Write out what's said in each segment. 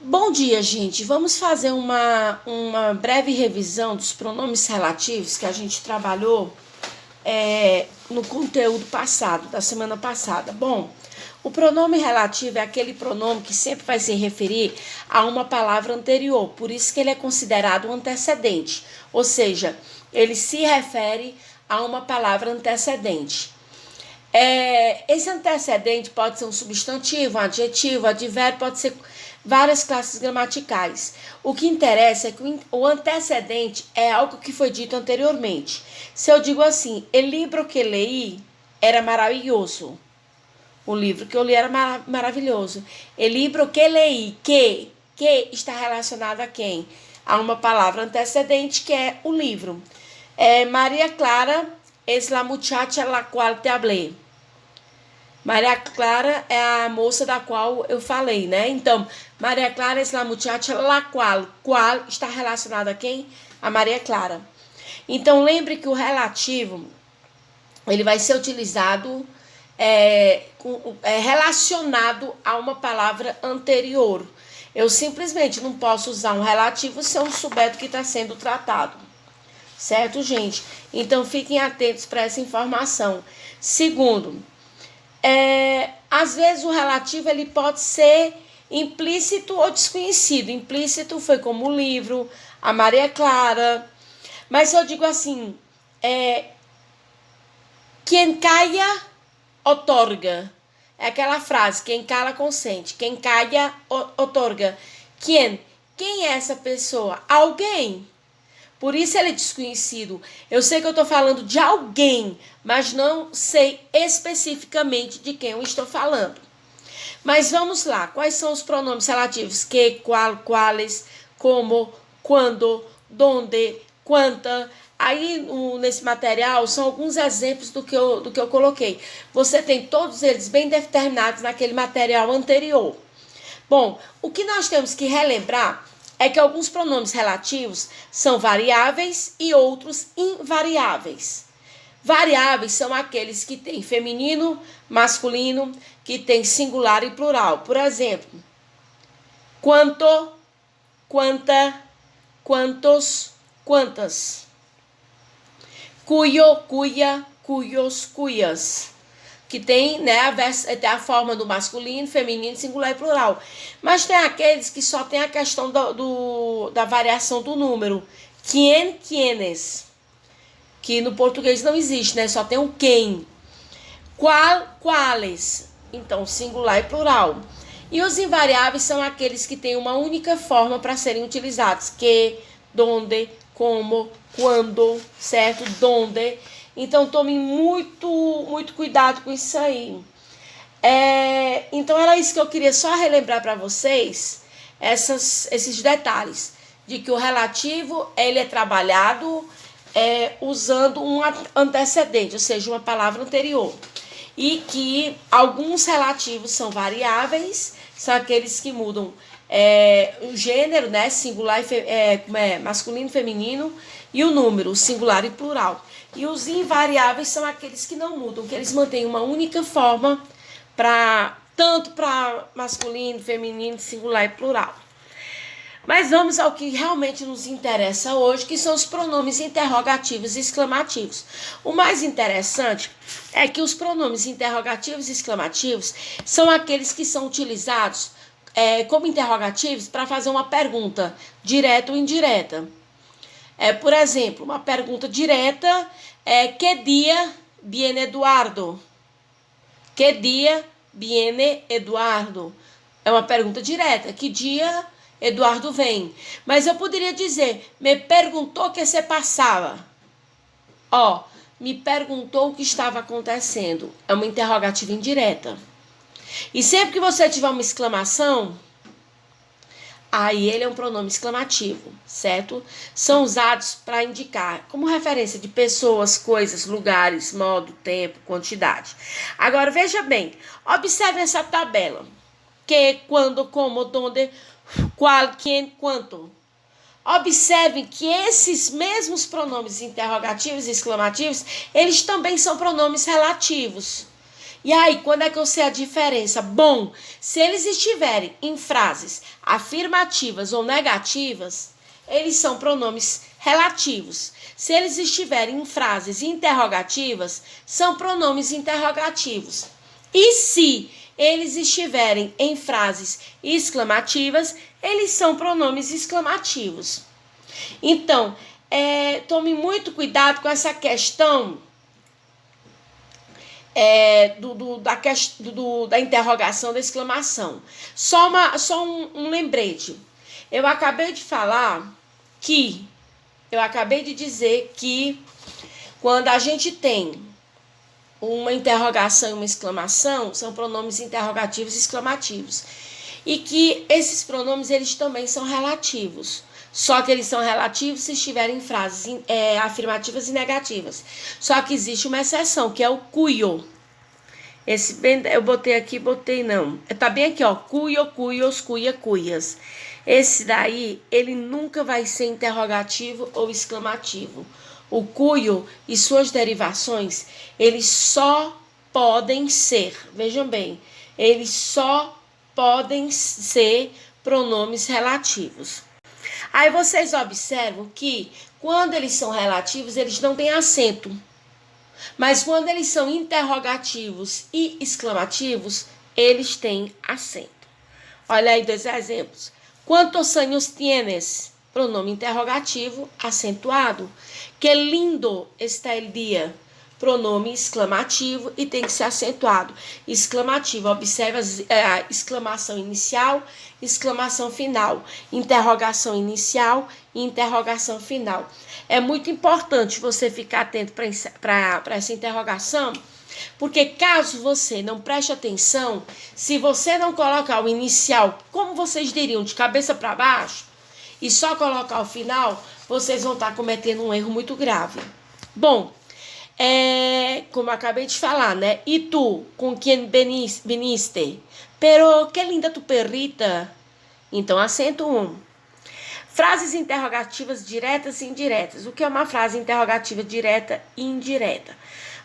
Bom dia, gente. Vamos fazer uma breve revisão dos pronomes relativos que a gente trabalhou no conteúdo passado, da semana passada. Bom, o pronome relativo é aquele pronome que sempre vai se referir a uma palavra anterior, por isso que ele é considerado um antecedente, ou seja, ele se refere a uma palavra antecedente. Esse antecedente pode ser um substantivo, um adjetivo, advérbio, pode ser várias classes gramaticais. O que interessa é que o antecedente é algo que foi dito anteriormente. Se eu digo assim, o livro que leí era maravilhoso. O livro que eu li era maravilhoso. O livro que leí, que está relacionado a quem? A uma palavra antecedente que é o livro. Maria Clara es la muchacha la cual te hablé. Maria Clara é a moça da qual eu falei, né? Então, Maria Clara es la muchacha la cual. Qual está relacionado a quem? A Maria Clara. Então, lembre que o relativo, ele vai ser utilizado relacionado a uma palavra anterior. Eu simplesmente não posso usar um relativo se eu não souber do que está sendo tratado. Certo, gente? Então, fiquem atentos para essa informação. Segundo, às vezes o relativo ele pode ser implícito ou desconhecido. Implícito foi como o livro, a Maria Clara. Mas eu digo assim, quem calla, otorga. É aquela frase, quem cala, consente. Quem calla, otorga. Quem é essa pessoa? Alguém. Por isso ele é desconhecido. Eu sei que eu estou falando de alguém, mas não sei especificamente de quem eu estou falando. Mas vamos lá. Quais são os pronomes relativos? Que, qual, quales, como, quando, donde, quanta. Aí nesse material são alguns exemplos do que eu coloquei. Você tem todos eles bem determinados naquele material anterior. Bom, o que nós temos que relembrar é que alguns pronomes relativos são variáveis e outros invariáveis. Variáveis são aqueles que têm feminino, masculino, que têm singular e plural. Por exemplo, quanto, quanta, quantos, quantas. Cuyo, cuia, cuyos, cuias. Que tem, né, a forma do masculino, feminino, singular e plural. Mas tem aqueles que só tem a questão da variação do número. Quien, quienes. Que no português não existe, né? Só tem o quem. Qual, quales. Então, singular e plural. E os invariáveis são aqueles que têm uma única forma para serem utilizados. Que, donde, como, quando, certo? Donde. Então, tome muito cuidado com isso aí. Então, era isso que eu queria só relembrar para vocês, esses detalhes, de que o relativo, ele é trabalhado usando um antecedente, ou seja, uma palavra anterior. E que alguns relativos são variáveis, são aqueles que mudam o gênero, né, singular e masculino e feminino, e o número, singular e plural. E os invariáveis são aqueles que não mudam, que eles mantêm uma única forma tanto para masculino, feminino, singular e plural. Mas vamos ao que realmente nos interessa hoje, que são os pronomes interrogativos e exclamativos. O mais interessante é que os pronomes interrogativos e exclamativos são aqueles que são utilizados como interrogativos para fazer uma pergunta direta ou indireta. Por exemplo, uma pergunta direta que dia viene Eduardo? Que dia viene Eduardo? É uma pergunta direta. Que dia Eduardo vem? Mas eu poderia dizer, me perguntou o que se passava. Me perguntou o que estava acontecendo. É uma interrogativa indireta. E sempre que você tiver uma exclamação, aí ele é um pronome exclamativo, certo? São usados para indicar como referência de pessoas, coisas, lugares, modo, tempo, quantidade. Agora, veja bem, observe essa tabela. Que, quando, como, donde, qual, quem, quanto. Observe que esses mesmos pronomes interrogativos e exclamativos, eles também são pronomes relativos. E aí, quando é que eu sei a diferença? Bom, se eles estiverem em frases afirmativas ou negativas, eles são pronomes relativos. Se eles estiverem em frases interrogativas, são pronomes interrogativos. E se eles estiverem em frases exclamativas, eles são pronomes exclamativos. Então, tome muito cuidado com essa questão da interrogação, da exclamação. Só um lembrete. Eu acabei de dizer que quando a gente tem uma interrogação e uma exclamação, são pronomes interrogativos e exclamativos. E que esses pronomes, eles também são relativos. Só que eles são relativos se estiverem em frases afirmativas e negativas. Só que existe uma exceção, que é o cuyo. Esse bem, eu botei aqui, não. Tá bem aqui, ó. Cuyo, cuyos, cuia, cuias. Esse daí, ele nunca vai ser interrogativo ou exclamativo. O cuyo e suas derivações, eles só podem ser, vejam bem, eles só podem ser pronomes relativos. Aí vocês observam que quando eles são relativos, eles não têm acento. Mas quando eles são interrogativos e exclamativos, eles têm acento. Olha aí 2 exemplos. Quantos anos tienes? Pronome interrogativo acentuado. Que lindo está el dia? Pronome exclamativo e tem que ser acentuado. Exclamativo, observe a exclamação inicial, exclamação final. Interrogação inicial e interrogação final. É muito importante você ficar atento para essa interrogação, porque caso você não preste atenção, se você não colocar o inicial, como vocês diriam, de cabeça para baixo, e só colocar o final, vocês vão estar cometendo um erro muito grave. Bom, como eu acabei de falar, né? E tu, com quem viniste? Pero que linda tu perrita. Então, acento 1. Frases interrogativas diretas e indiretas. O que é uma frase interrogativa direta e indireta?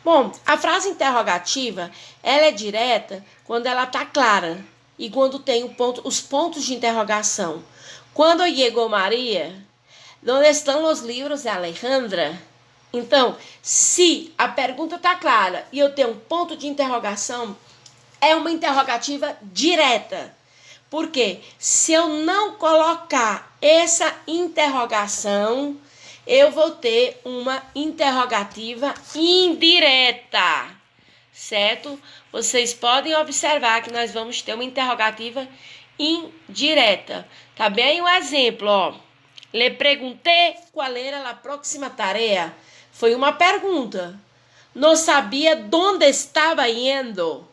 Bom, a frase interrogativa, ela é direta quando ela está clara e quando tem os pontos de interrogação. Quando llegó Maria, onde estão os livros de Alejandra? Então, se a pergunta está clara e eu tenho um ponto de interrogação, é uma interrogativa direta. Porque se eu não colocar essa interrogação, eu vou ter uma interrogativa indireta, certo? Vocês podem observar que nós vamos ter uma interrogativa indireta. Tá bem? Um exemplo, ó. Le preguntei qual era a próxima tarefa. Foi uma pergunta. Não sabia onde estava indo.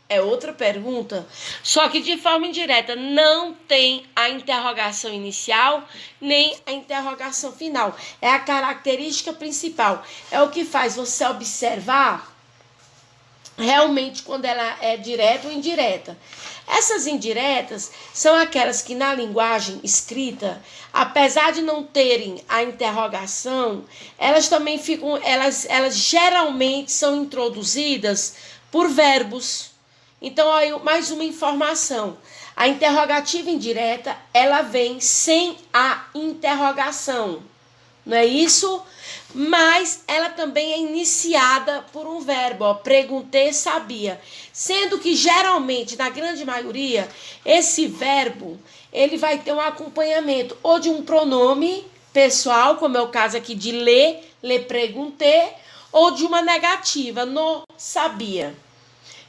É outra pergunta. Só que de forma indireta. Não tem a interrogação inicial nem a interrogação final. É a característica principal. É o que faz você observar realmente quando ela é direta ou indireta. Essas indiretas são aquelas que na linguagem escrita, apesar de não terem a interrogação, elas também ficam, elas geralmente são introduzidas por verbos. Então, ó, mais uma informação. A interrogativa indireta, ela vem sem a interrogação. Não é isso? Mas ela também é iniciada por um verbo, ó, perguntei, sabia. Sendo que geralmente, na grande maioria, esse verbo, ele vai ter um acompanhamento ou de um pronome pessoal, como é o caso aqui de le perguntei, ou de uma negativa, não sabia.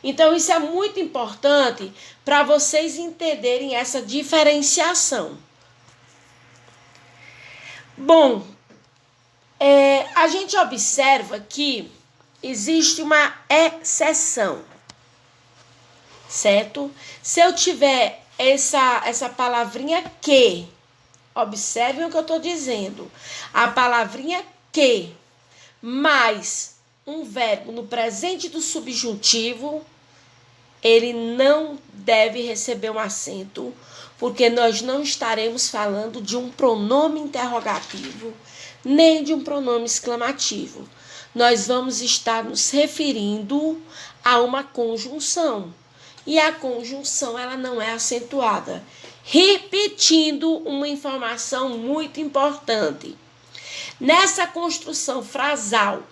Então, isso é muito importante para vocês entenderem essa diferenciação. Bom, a gente observa que existe uma exceção, certo? Se eu tiver essa palavrinha que, observem o que eu estou dizendo, a palavrinha que, mais um verbo no presente do subjuntivo, ele não deve receber um acento, porque nós não estaremos falando de um pronome interrogativo, nem de um pronome exclamativo. nós vamos estar nos referindo a uma conjunção. E a conjunção, ela não é acentuada. Repetindo uma informação muito importante. Nessa construção frasal,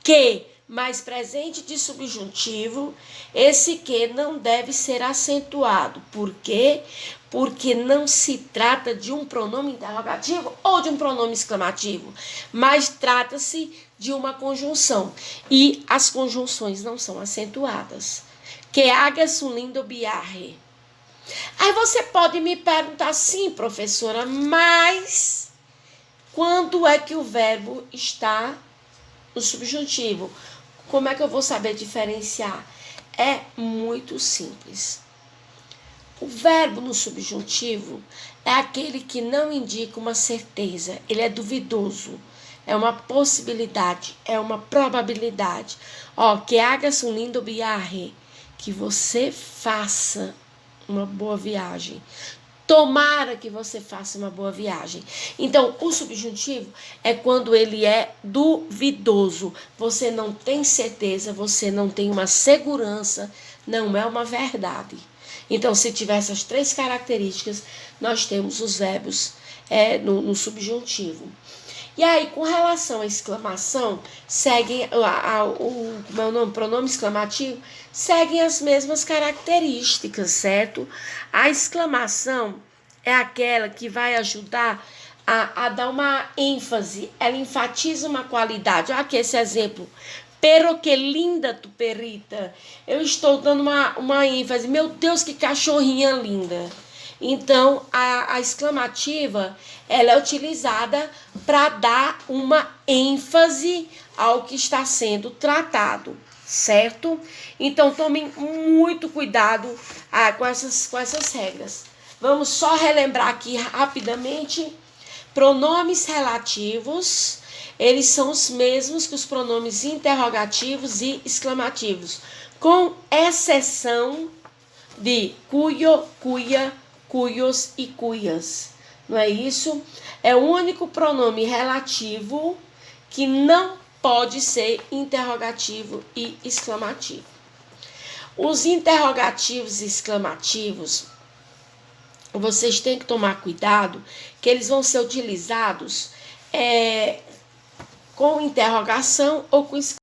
que mais presente de subjuntivo, esse que não deve ser acentuado. Por quê? Porque não se trata de um pronome interrogativo ou de um pronome exclamativo, mas trata-se de uma conjunção. E as conjunções não são acentuadas. Que hagas um lindo viaje. Aí você pode me perguntar, sim, professora, mas quando é que o verbo está no subjuntivo? Como é que eu vou saber diferenciar? É muito simples. O verbo no subjuntivo é aquele que não indica uma certeza, ele é duvidoso, é uma possibilidade, é uma probabilidade. Que hagas um lindo viaje, que você faça uma boa viagem. Tomara que você faça uma boa viagem. Então, o subjuntivo é quando ele é duvidoso. Você não tem certeza, você não tem uma segurança, não é uma verdade. Então, se tiver essas três características, nós temos os verbos no subjuntivo. E aí, com relação à exclamação, seguem o pronome exclamativo, seguem as mesmas características, certo? A exclamação é aquela que vai ajudar a dar uma ênfase, ela enfatiza uma qualidade. Olha aqui esse exemplo. Pero que linda tu perrita. Eu estou dando uma ênfase. Meu Deus, que cachorrinha linda. Então, a exclamativa, ela é utilizada para dar uma ênfase ao que está sendo tratado, certo? Então, tomem muito cuidado com essas regras. Vamos só relembrar aqui rapidamente. Pronomes relativos, eles são os mesmos que os pronomes interrogativos e exclamativos, com exceção de cuyo, cuia, cuyos e cuias. Não é isso? É o único pronome relativo que não pode ser interrogativo e exclamativo. Os interrogativos e exclamativos, vocês têm que tomar cuidado que eles vão ser utilizados com interrogação ou com exclamação.